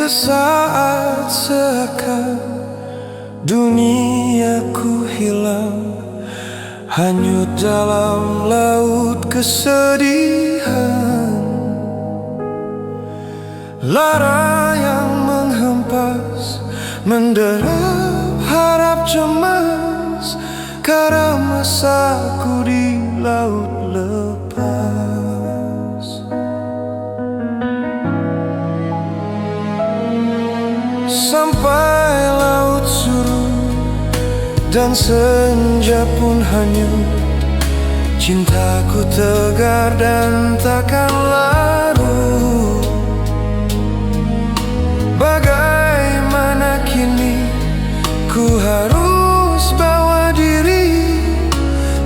Sesaat seakan duniaku hilang, hanyut dalam laut kesedihan. Lara yang menghempas, menderap harap cemas, karena masaku di laut lepas. Sampai laut surut dan senja pun hanyut, cintaku tegar dan takkan larut. Bagaimana kini ku harus bawa diri,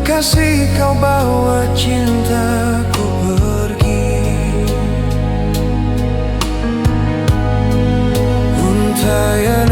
kasih kau bawa cintaku pergi. Untayan